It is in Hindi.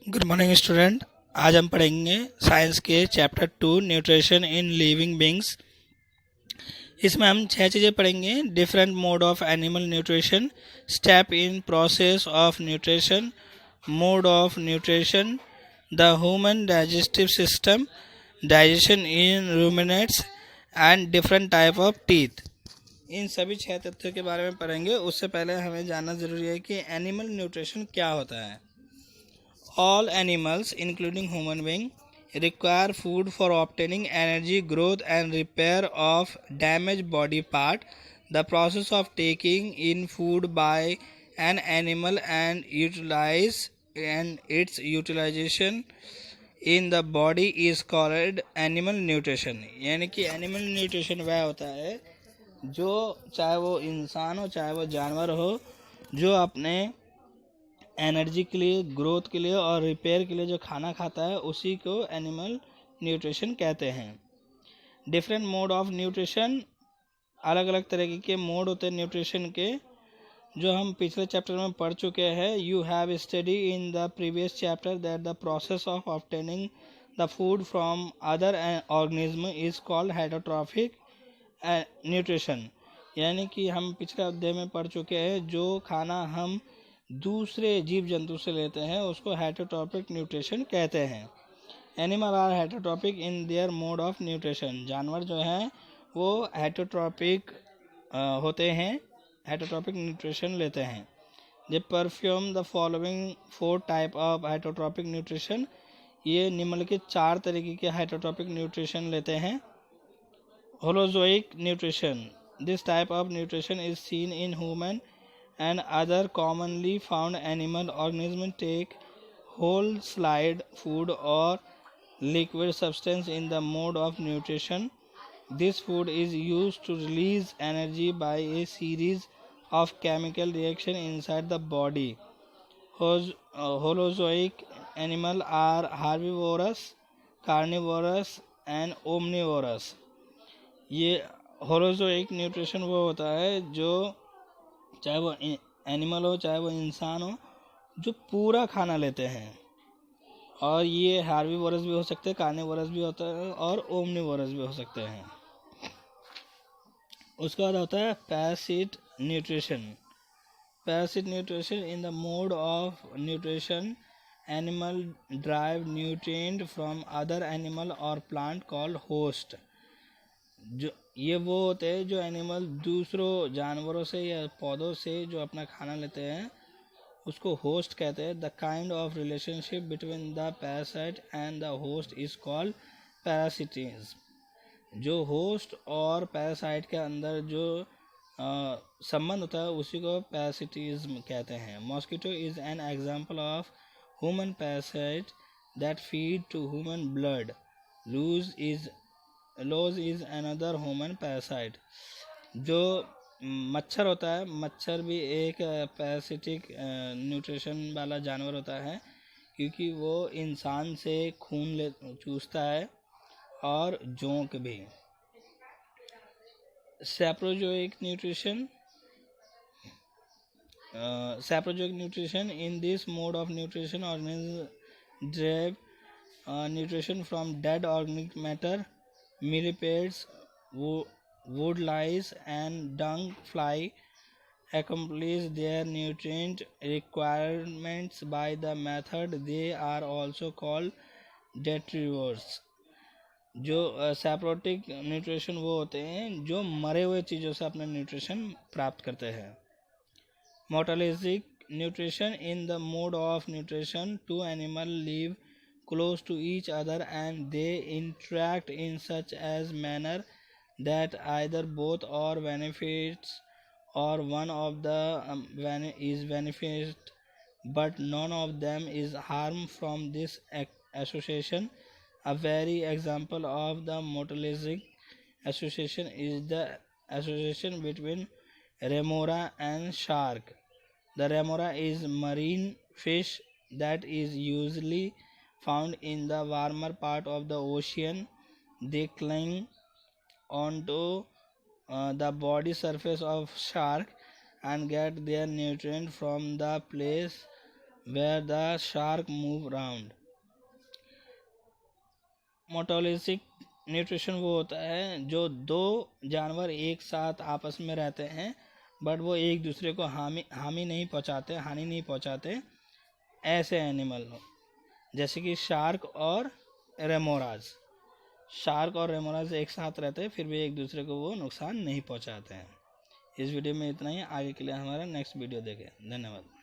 Good morning student. आज हम पढ़ेंगे साइंस के chapter 2 nutrition in living beings. इसमें हम 6 चीज़ें पढ़ेंगे। Different mode of animal nutrition, step in process of nutrition, mode of nutrition, the human digestive system, digestion in ruminants and different type of teeth. इन सभी 6 तथ्यों के बारे में पढ़ेंगे। उससे पहले हमें जानना ज़रूरी है कि एनिमल न्यूट्रिशन क्या होता है। All animals, including human beings, require food for obtaining energy, growth, and repair of damaged body part. The process of taking in food by an animal and its utilization in the body is called animal nutrition। यानी कि एनिमल न्यूट्रिशन वह होता है जो, चाहे वो इंसान हो चाहे वो जानवर हो, जो अपने एनर्जी के लिए, ग्रोथ के लिए और रिपेयर के लिए जो खाना खाता है उसी को एनिमल न्यूट्रिशन कहते हैं। डिफरेंट मोड ऑफ न्यूट्रिशन, अलग अलग तरह के मोड होते हैं न्यूट्रिशन के, जो हम पिछले चैप्टर में पढ़ चुके हैं। You have study in the previous chapter that the process of obtaining the food from other organism is called heterotrophic nutrition. यानी कि हम पिछले अध्याय में पढ़ चुके हैं, जो खाना हम दूसरे जीव जंतु से लेते हैं उसको हेटरोट्रॉपिक न्यूट्रिशन कहते हैं। Animal are heterotrophic in their mode of nutrition. जानवर जो हैं वो हेटरोट्रॉपिक होते हैं, हेटरोट्रॉपिक न्यूट्रिशन लेते हैं। They perform the following 4 type of heterotrophic nutrition. ये निम्नलिखित के 4 तरीके के हेटरोट्रॉपिक न्यूट्रिशन लेते हैं। Holozoic nutrition, this type of nutrition is seen in human and other commonly found animal organisms take whole slide food or liquid substance in the mode of nutrition. This food is used to release energy by a series of chemical reaction inside the body. Holozoic animals are herbivorous, carnivorous and omnivorous. ये होलोजोइक न्यूट्रिशन वो होता है जो, चाहे वो एनिमल हो चाहे वो इंसान हो, जो पूरा खाना लेते हैं। और ये हार्बीवोरस भी हो सकते हैं, कार्निवोरस भी होता है और ओमनिवोरस भी हो सकते हैं। उसके बाद होता है Parachute nutrition. Parachute nutrition in the mode of nutrition animal drive nutrient from other animal और प्लांट कॉल्ड होस्ट। जो ये वो होते हैं जो एनिमल दूसरों जानवरों से या पौधों से जो अपना खाना लेते हैं उसको होस्ट कहते हैं। The kind of relationship between the parasite and the host is called parasitism. जो होस्ट और पैरासाइट के अंदर जो संबंध होता है उसी को पैरासिटिज्म कहते हैं। Mosquito is an example of human parasite that feed to human blood. Louse is another human parasite. जो मच्छर होता है, मच्छर भी एक पैरासिटिक न्यूट्रिशन वाला जानवर होता है, क्योंकि वो इंसान से खून चूसता है और जोंक भी। सैप्रोजोइक nutrition, in this mode of nutrition organisms derive nutrition from dead organic matter. Millipedes, wood lice and dung fly accomplish their nutrient requirements by the method. They are also called detritivores. जो सैप्रोटिक न्यूट्रिशन वो होते हैं जो मरे हुए चीज़ों से अपना न्यूट्रिशन प्राप्त करते हैं। मोटलिस्टिक nutrition, in the mode of nutrition two animals live close to each other and they interact in such as manner that either both are benefits or one of the is benefit but none of them is harm from this association. A very example of the motolistic association is the association between remora and shark. The remora is marine fish that is usually found in the warmer part of the ocean. They cling onto the body surface of shark and get their nutrient from the place where the shark move round. मोटोलिसिक न्यूट्रिशन वो होता है जो दो जानवर एक साथ आपस में रहते हैं बट वो एक दूसरे को हानि नहीं पहुंचाते, ऐसे एनिमल हो, जैसे कि शार्क और रेमोराज एक साथ रहते हैं फिर भी एक दूसरे को वो नुकसान नहीं पहुंचाते हैं। इस वीडियो में इतना ही, आगे के लिए हमारा नेक्स्ट वीडियो देखें। धन्यवाद।